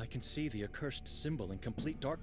can see the accursed symbol in complete dark.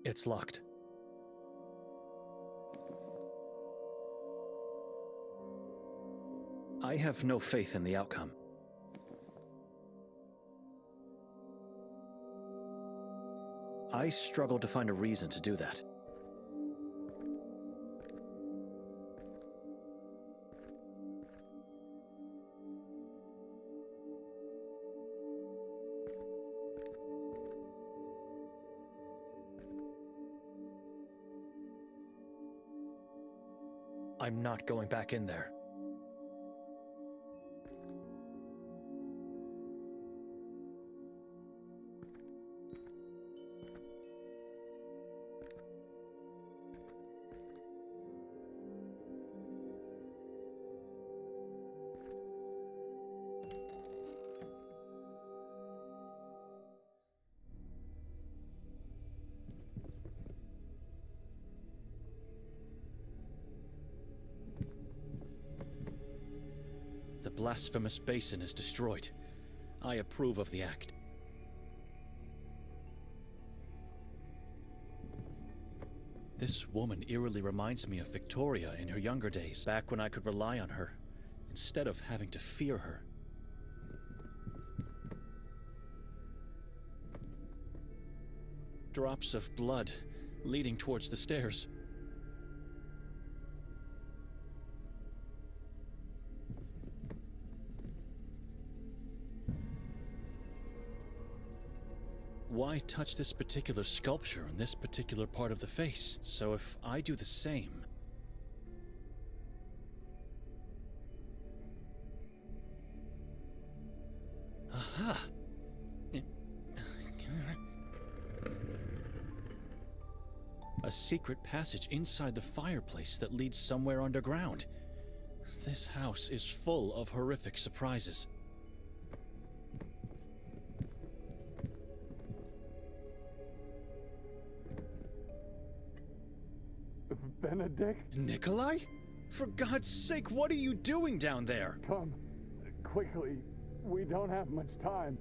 It's locked. I have no faith in the outcome. I struggle to find a reason to do that. I'm not going back in there. The blasphemous basin is destroyed. I approve of the act. This woman eerily reminds me of Victoria in her younger days, back when I could rely on her, instead of having to fear her. Drops of blood leading towards the stairs. Why touch this particular sculpture on this particular part of the face? So if I do the same... Aha! A secret passage inside the fireplace that leads somewhere underground. This house is full of horrific surprises. Benedek? Nikolay? For God's sake, what are you doing down there? Come, quickly. We don't have much time.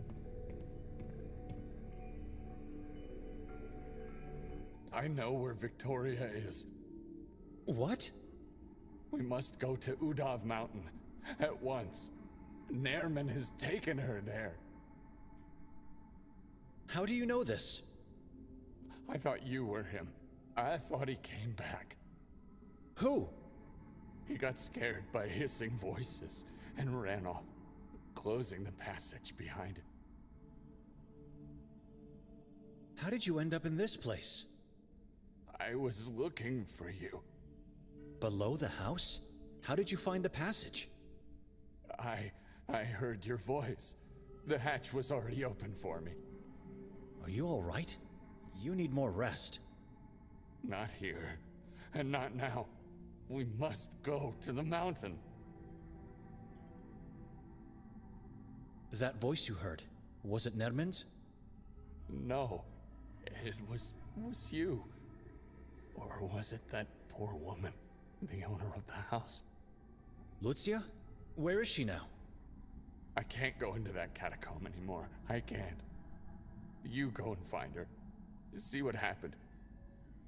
I know where Victoria is. What? We must go to Udav Mountain at once. Nairman has taken her there. How do you know this? I thought you were him. I thought he came back. Who? He got scared by hissing voices and ran off, closing the passage behind him. How did you end up in this place? I was looking for you. Below the house? How did you find the passage? I heard your voice. The hatch was already open for me. Are you all right? You need more rest. Not here, and not now. We must go to the mountain. That voice you heard, was it Nerman's? No, it was you. Or was it that poor woman, the owner of the house? Lucia? Where is she now? I can't go into that catacomb anymore. I can't. You go and find her. See what happened.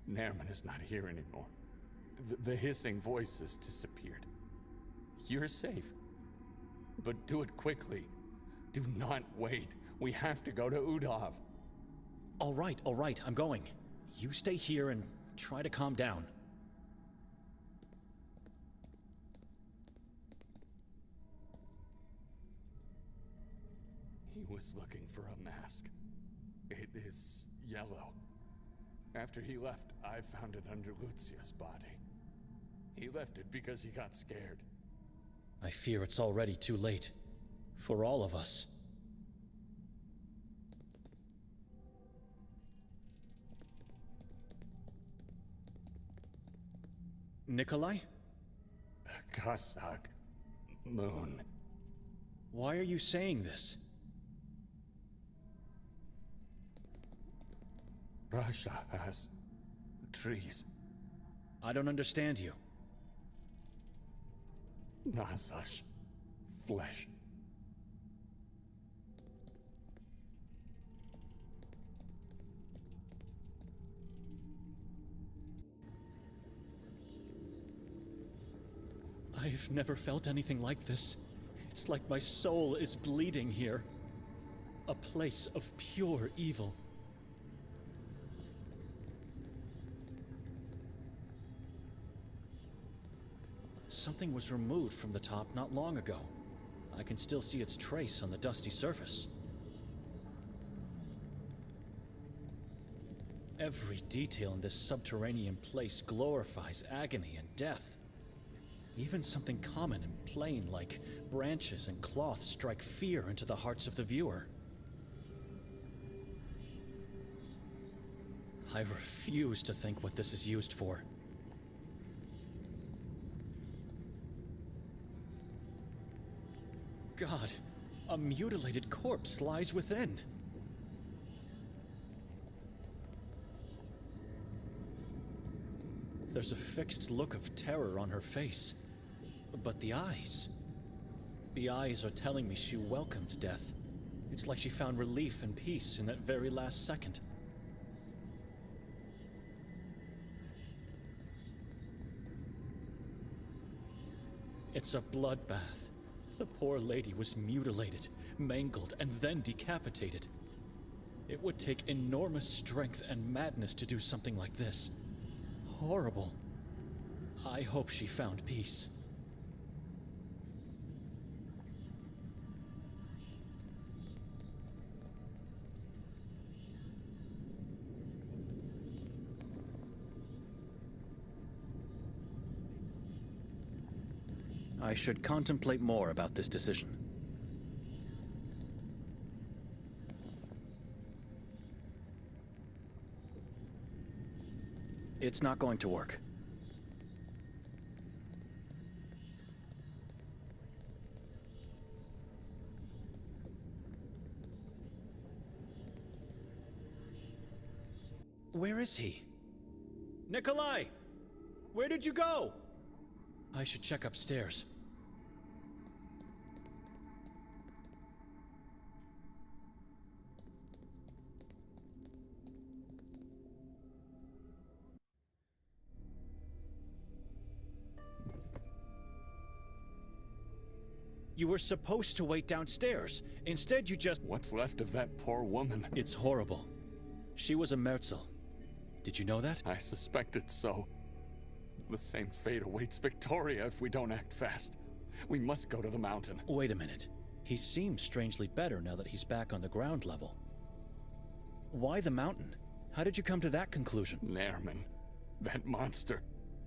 Nairman is not here anymore. The hissing voice has disappeared. You're safe. But do it quickly. Do not wait. We have to go to Udav. All right, I'm going. You stay here and try to calm down. He He was looking for a mask. It is yellow. After he left, I found it under Lucia's body. He left it because he got scared. I fear it's already too late. For all of us. Nikolay? Kasag. Moon. Why are you saying this? Russia has trees. I don't understand you. Nasash. Flesh. I've never felt anything like this. It's like my soul is bleeding here. A place of pure evil. Something was removed from the top not long ago. I can still see its trace on the dusty surface. Every detail in this subterranean place glorifies agony and death. Even something common and plain like branches and cloth strike fear into the hearts of the viewer. I refuse to think what this is used for. God, a mutilated corpse lies within. There's a fixed look of terror on her face. But the eyes are telling me she welcomed death. It's like she found relief and peace in that very last second. It's a bloodbath. The poor lady was mutilated, mangled, and then decapitated. It would take enormous strength and madness to do something like this. Horrible. I hope she found peace. I should contemplate more about this decision. It's not going to work. Where is he? Nikolay! Where did you go? I should check upstairs. You were supposed to wait downstairs. Instead, you just... What's left of that poor woman? It's horrible. She was a Merzel. Did you know that? I suspected so. The same fate awaits Victoria if we don't act fast. We must go to the mountain. Wait a minute. He seems strangely better now that he's back on the ground level. Why the mountain? How did you come to that conclusion? Nairman. That monster.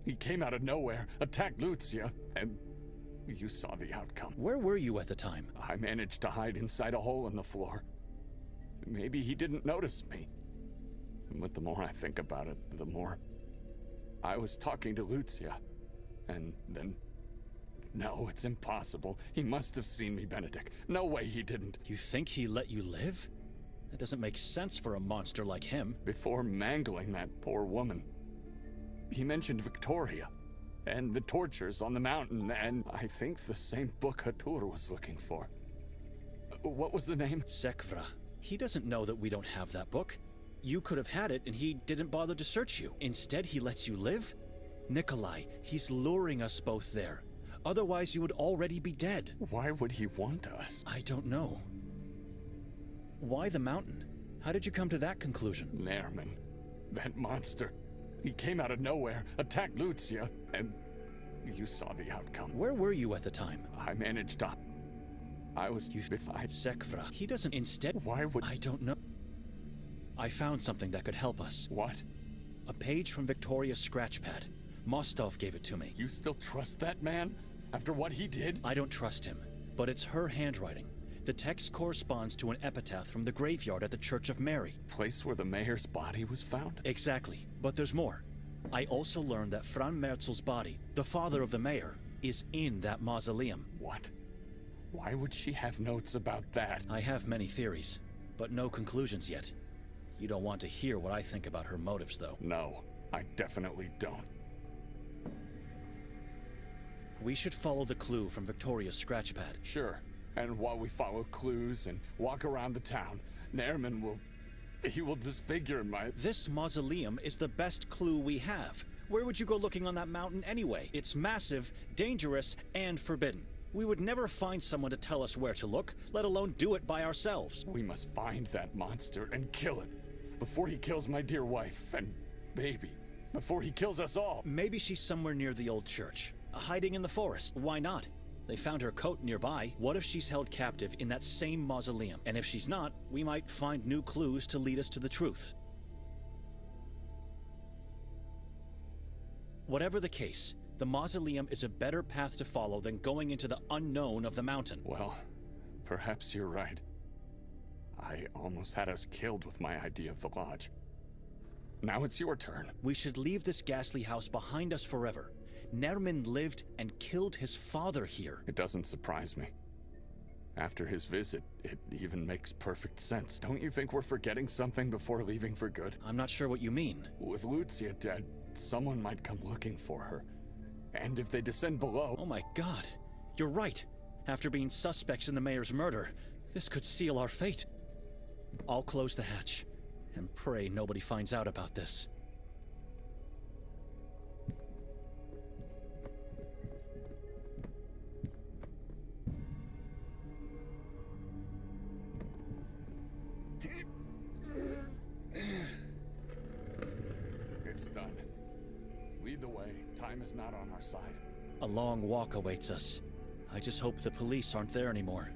He came out of nowhere, attacked Lucia, and... you saw the outcome. Where were you at the time? I managed to hide inside a hole in the floor. Maybe he didn't notice me. But the more I think about it, the more... I was talking to Lucia, and then... No, it's impossible. He must have seen me, Benedek. No way he didn't. You think he let you live? That doesn't make sense for a monster like him. Before mangling that poor woman, he mentioned Victoria, and the tortures on the mountain, and I think the same book Hatur was looking for. What was the name? Sekvra. He doesn't know that we don't have that book. You could have had it and he didn't bother to search you. Instead, he lets you live? Nikolay, he's luring us both there. Otherwise, you would already be dead. Why would he want us? I don't know. Why the mountain? How did you come to that conclusion? Nairman. That monster. He came out of nowhere, attacked Lucia, and you saw the outcome. Where were you at the time? I managed to... I was Justified Sekvra. He doesn't instead. Why would... I don't know. I found something that could help us. What? A page from Victoria's scratchpad. Mostov gave it to me. You still trust that man? After what he did? I don't trust him, but it's her handwriting. The text corresponds to an epitaph from the graveyard at the Church of Mary. Place where the mayor's body was found? Exactly, but there's more. I also learned that Fran Merzel's body, the father of the mayor, is in that mausoleum. What? Why would she have notes about that? I have many theories, but no conclusions yet. You don't want to hear what I think about her motives, though. No, I definitely don't. We should follow the clue from Victoria's scratchpad. Sure. And while we follow clues and walk around the town, Nairman will... he will disfigure my... This mausoleum is the best clue we have. Where would you go looking on that mountain anyway? It's massive, dangerous, and forbidden. We would never find someone to tell us where to look, let alone do it by ourselves. We must find that monster and kill it. Before he kills my dear wife and baby. Before he kills us all. Maybe she's somewhere near the old church. Hiding in the forest. Why not? They found her coat nearby. What if she's held captive in that same mausoleum? And if she's not, we might find new clues to lead us to the truth. Whatever the case, the mausoleum is a better path to follow than going into the unknown of the mountain. Well, perhaps you're right. I almost had us killed with my idea of the lodge. Now it's your turn. We should leave this ghastly house behind us forever. Nerman lived and killed his father here. It doesn't surprise me. After his visit, it even makes perfect sense. Don't you think we're forgetting something before leaving for good? I'm not sure what you mean. With Lucia dead, someone might come looking for her. And if they descend below... Oh my god, you're right. After being suspects in the mayor's murder, this could seal our fate. I'll close the hatch, and pray nobody finds out about this. It's done. Lead the way. Time is not on our side. A long walk awaits us. I just hope the police aren't there anymore.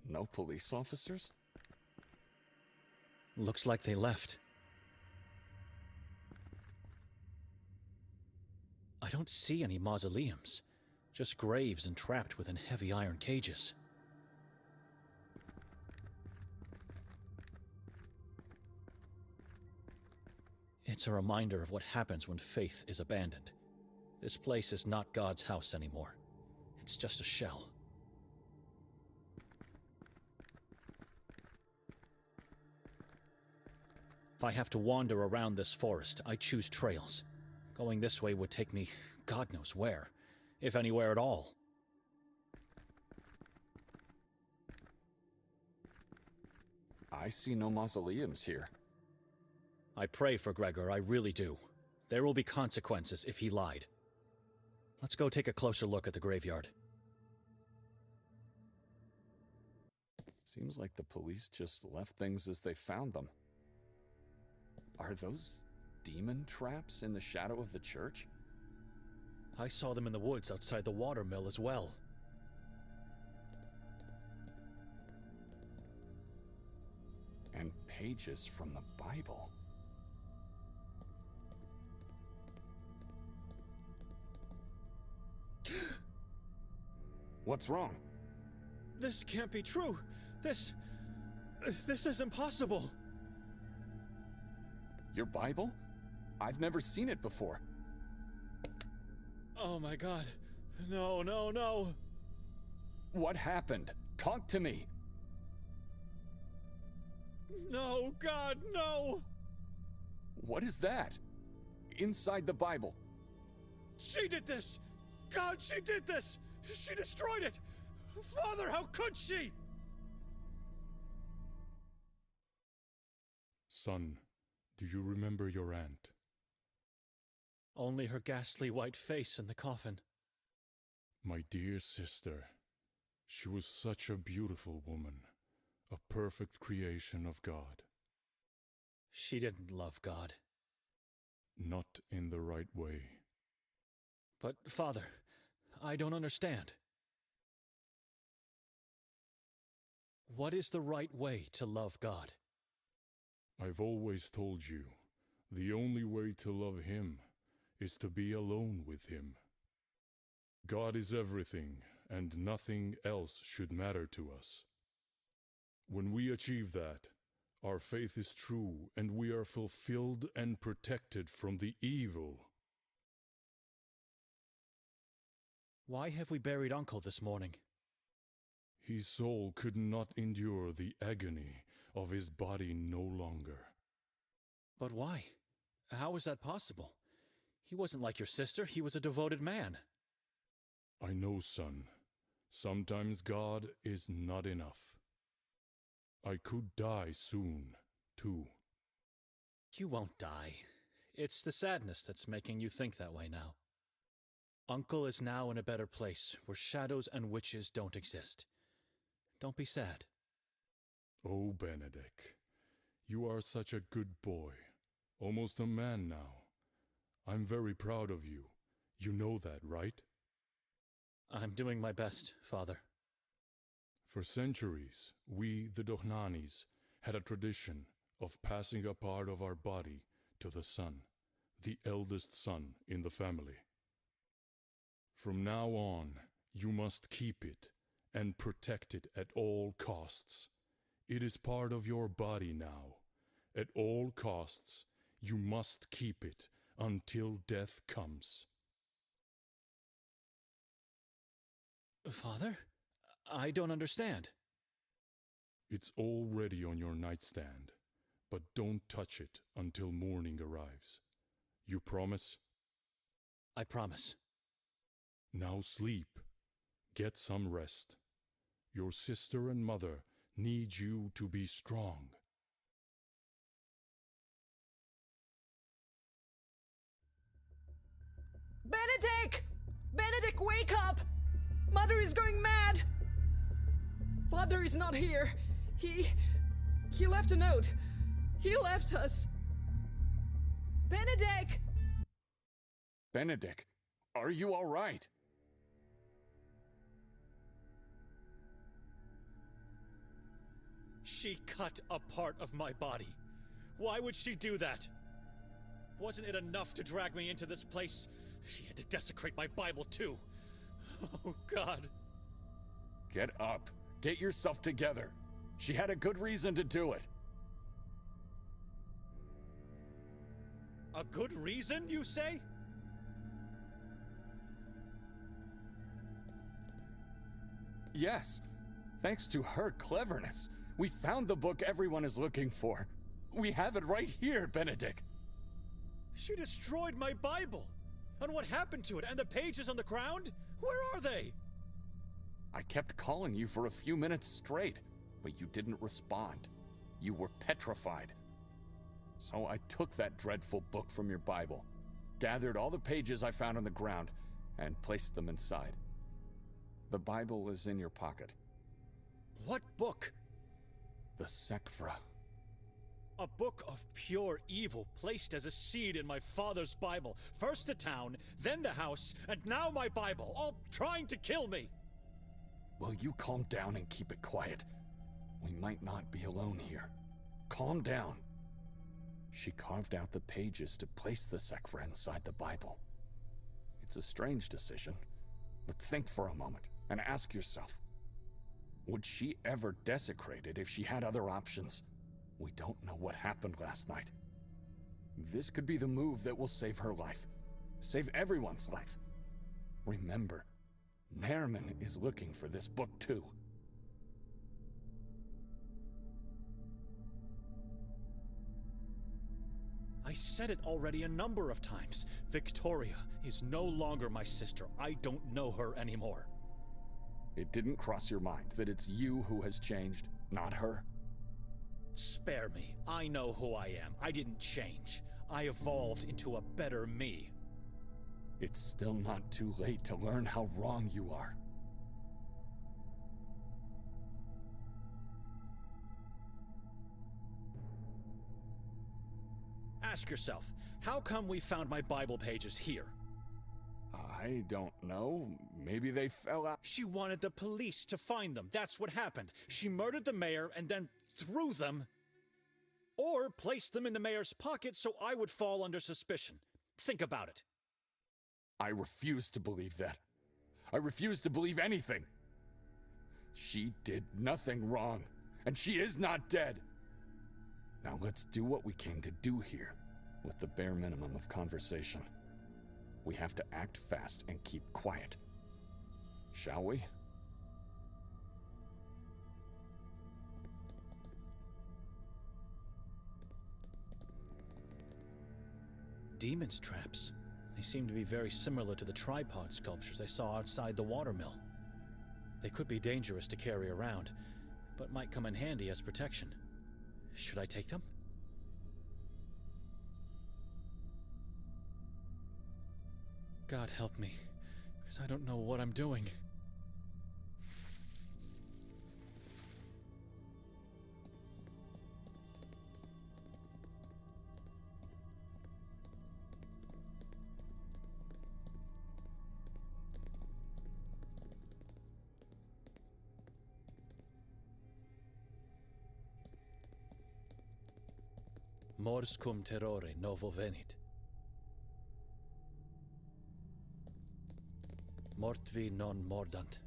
No police officers? Looks like they left. I don't see any mausoleums. Just graves entrapped within heavy iron cages. It's a reminder of what happens when faith is abandoned. This place is not God's house anymore. It's just a shell. If I have to wander around this forest, I choose trails. Going this way would take me God knows where, if anywhere at all. I see no mausoleums here. I pray for Gregor, I really do. There will be consequences if he lied. Let's go take a closer look at the graveyard. Seems like the police just left things as they found them. Are those demon traps in the shadow of the church? I saw them in the woods outside the watermill as well. And pages from the Bible. What's wrong? This can't be true. This is impossible. Your Bible? I've never seen it before. Oh my god. No, no, no. What happened? Talk to me. No, God, no! What is that? Inside the Bible. She did this! God, she did this! She destroyed it! Father, how could she? Son, do you remember your aunt? Only her ghastly white face in the coffin. My dear sister, she was such a beautiful woman, a perfect creation of God. She didn't love God. Not in the right way. But, Father, I don't understand. What is the right way to love God? I've always told you, the only way to love Him is to be alone with Him. God is everything, and nothing else should matter to us. When we achieve that, our faith is true, and we are fulfilled and protected from the evil. Why have we buried Uncle this morning? His soul could not endure the agony of his body no longer. But why? How is that possible? He wasn't like your sister. He was a devoted man. I know, son. Sometimes God is not enough. I could die soon, too. You won't die. It's the sadness that's making you think that way now. Uncle is now in a better place, where shadows and witches don't exist. Don't be sad. Oh, Benedek, you are such a good boy. Almost a man now. I'm very proud of you. You know that, right? I'm doing my best, Father. For centuries, we, the Dohnanis, had a tradition of passing a part of our body to the son, the eldest son in the family. From now on, you must keep it and protect it at all costs. It is part of your body now. At all costs, you must keep it until death comes. Father? I don't understand. It's already on your nightstand, but don't touch it until morning arrives. You promise? I promise. Now sleep. Get some rest. Your sister and mother need you to be strong. Benedek! Benedek, wake up! Mother is going mad! Father is not here. He left a note. He left us. Benedek! Benedek, are you all right? She cut a part of my body. Why would she do that? Wasn't it enough to drag me into this place? She had to desecrate my Bible too. Oh, God. Get up. Get yourself together. She had a good reason to do it. A good reason, you say? Yes. Thanks to her cleverness, we found the book everyone is looking for. We have it right here, Benedek. She destroyed my Bible. And what happened to it? And the pages on the ground? Where are they? I kept calling you for a few minutes straight, but you didn't respond. You were petrified. So I took that dreadful book from your Bible, gathered all the pages I found on the ground, and placed them inside. The Bible is in your pocket. What book? The Sekvra. A book of pure evil placed as a seed in my father's Bible. First the town, then the house, and now my Bible, all trying to kill me. Will you calm down and keep it quiet? We might not be alone here. Calm down. She carved out the pages to place the Sekvra inside the Bible. It's a strange decision, but think for a moment and ask yourself, would she ever desecrate it if she had other options? We don't know what happened last night. This could be the move that will save her life. Save everyone's life. Remember, Nerman is looking for this book too. I said it already a number of times. Victoria is no longer my sister. I don't know her anymore. It didn't cross your mind that it's you who has changed, not her? Spare me. I know who I am. I didn't change. I evolved into a better me. It's still not too late to learn how wrong you are. Ask yourself, how come we found my Bible pages here? I don't know. Maybe they fell out. She wanted the police to find them. That's what happened. She murdered the mayor and then threw them, or placed them in the mayor's pocket so I would fall under suspicion. Think about it. I refuse to believe that. I refuse to believe anything. She did nothing wrong, and she is not dead. Now let's do what we came to do here, with the bare minimum of conversation. We have to act fast and keep quiet. Shall we? Demon's traps. They seem to be very similar to the tripod sculptures I saw outside the watermill. They could be dangerous to carry around, but might come in handy as protection. Should I take them? God help me, because I don't know what I'm doing. Mors cum terrore novo venit. Mortvi non mordant.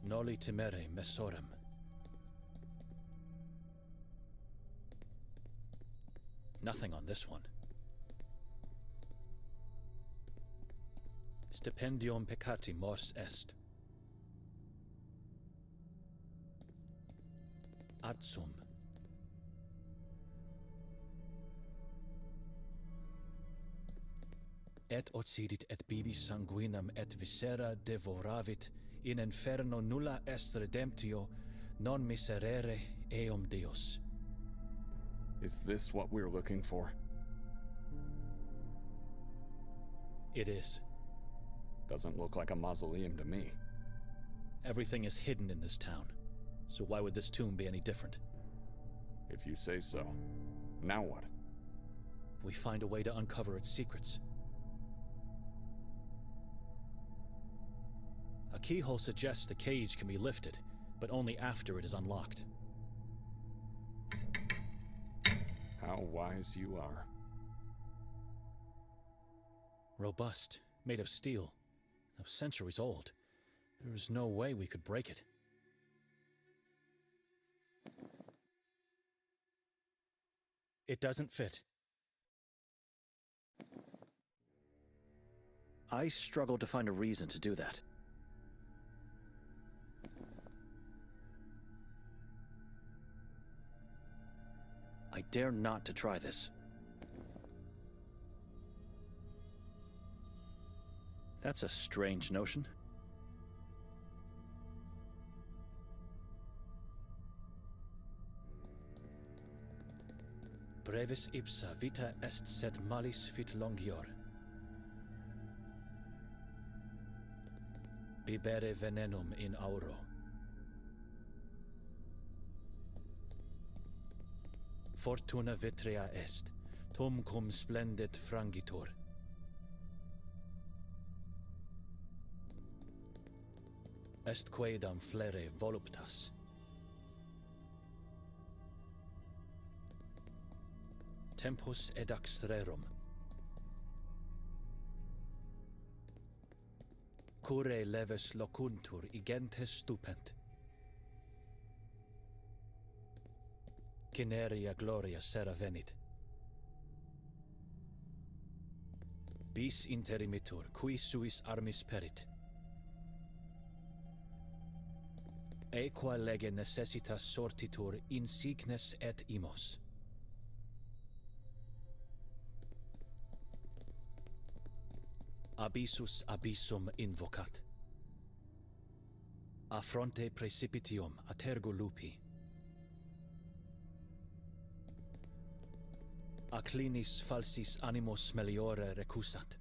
Noli timere messorem. Nothing on this one. Stipendium peccati mors est. Adsum. Et occidit et bibis sanguinam et viscera devoravit, in inferno nulla est redemptio, non miserere eum Deus. Is this what we're looking for? It is. Doesn't look like a mausoleum to me. Everything is hidden in this town, so why would this tomb be any different? If you say so. Now what? We find a way to uncover its secrets. A keyhole suggests the cage can be lifted, but only after it is unlocked. How wise you are. Robust, made of steel, though centuries old. There is no way we could break it. It doesn't fit. I struggle to find a reason to do that. I dare not to try this. That's a strange notion. Brevis ipsa vita est sed malis fit longior. Bibere venenum in auro. Fortuna vitrea est, tum cum splendit frangitur. Est quaedam flere voluptas. Tempus edax rerum. Cure leves locuntur igentes stupent. Cinerea gloria sera venit. Bis interimitur, qui suis armis perit. Equa lege necessitas sortitur insignes et imos. Abyssus abyssum invocat. A fronte precipitium atergo lupi. A clinis falsis animos meliore recusat.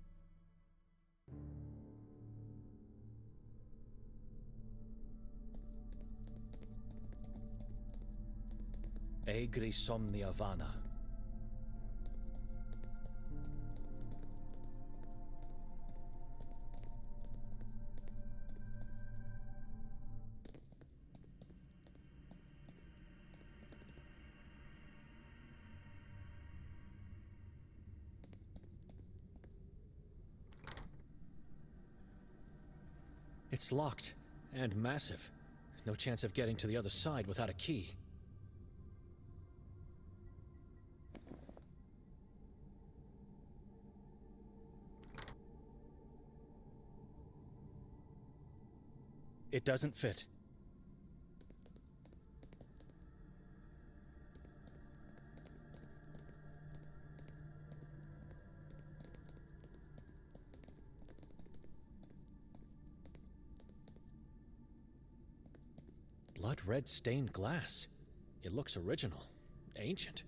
Egri somnia vana. It's locked and massive. No chance of getting to the other side without a key. It doesn't fit. Blood-red stained glass. It looks original, ancient.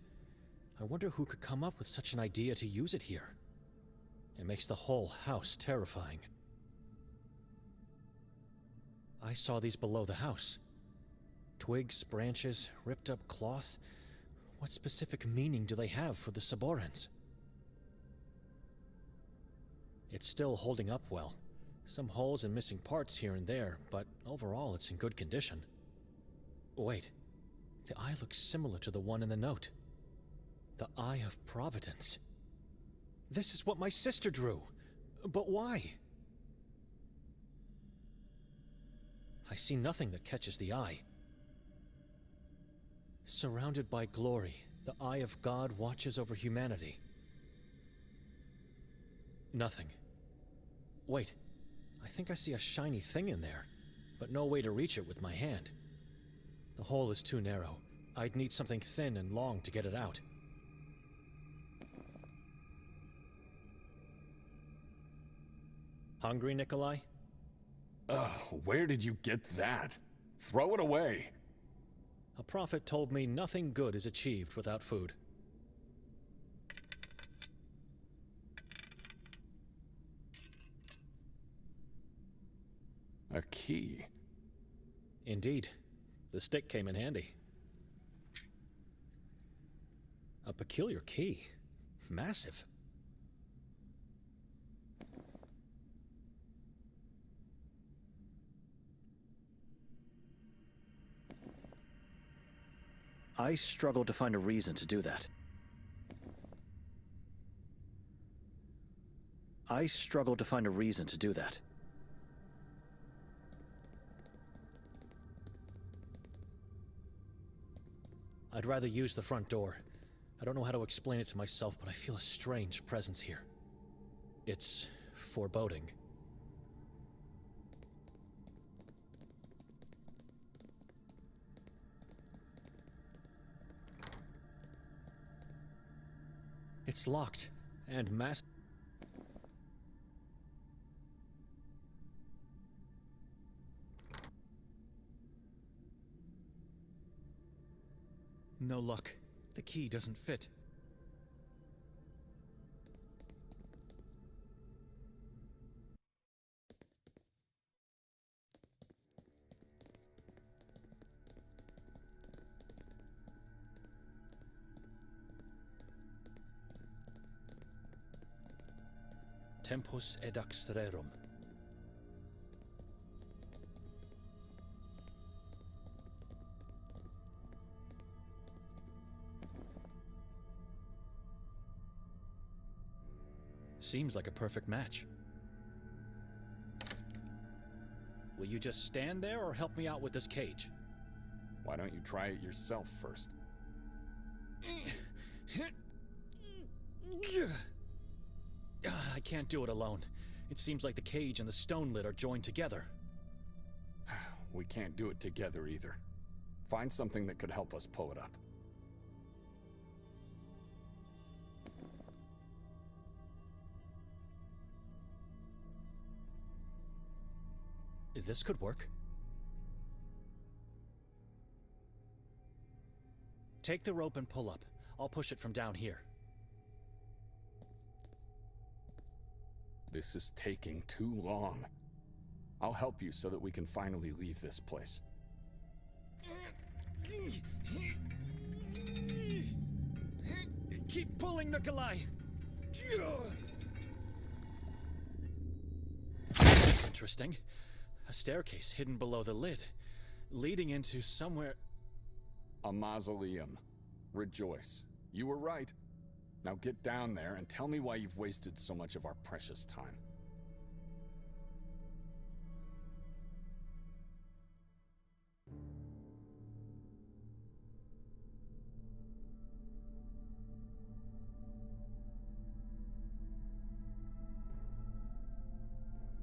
I wonder who could come up with such an idea to use it here. It makes the whole house terrifying. I saw these below the house. Twigs, branches, ripped up cloth. What specific meaning do they have for the Saborans? It's still holding up well. Some holes and missing parts here and there, but overall it's in good condition. Wait, the eye looks similar to the one in the note. The Eye of Providence. This is what my sister drew. But why? I see nothing that catches the eye. Surrounded by glory, the eye of God watches over humanity. Nothing. Wait, I think I see a shiny thing in there, but no way to reach it with my hand. The hole is too narrow. I'd need something thin and long to get it out. Hungry, Nikolay? Ugh, where did you get that? Throw it away! A prophet told me nothing good is achieved without food. A key? Indeed. The stick came in handy. A peculiar key. Massive. I struggle to find a reason to do that. I struggle to find a reason to do that. I'd rather use the front door. I don't know how to explain it to myself, but I feel a strange presence here. It's foreboding. It's locked and no luck. The key doesn't fit. Tempus edax rerum. Seems like a perfect match. Will you just stand there or help me out with this cage? Why don't you try it yourself first? I can't do it alone. It seems like the cage and the stone lid are joined together. We can't do it together either. Find something that could help us pull it up. This could work. Take the rope and pull up. I'll push it from down here. This is taking too long. I'll help you so that we can finally leave this place. Keep pulling, Nikolay! That's interesting. A staircase hidden below the lid, leading into somewhere... A mausoleum. Rejoice. You were right. Now get down there and tell me why you've wasted so much of our precious time.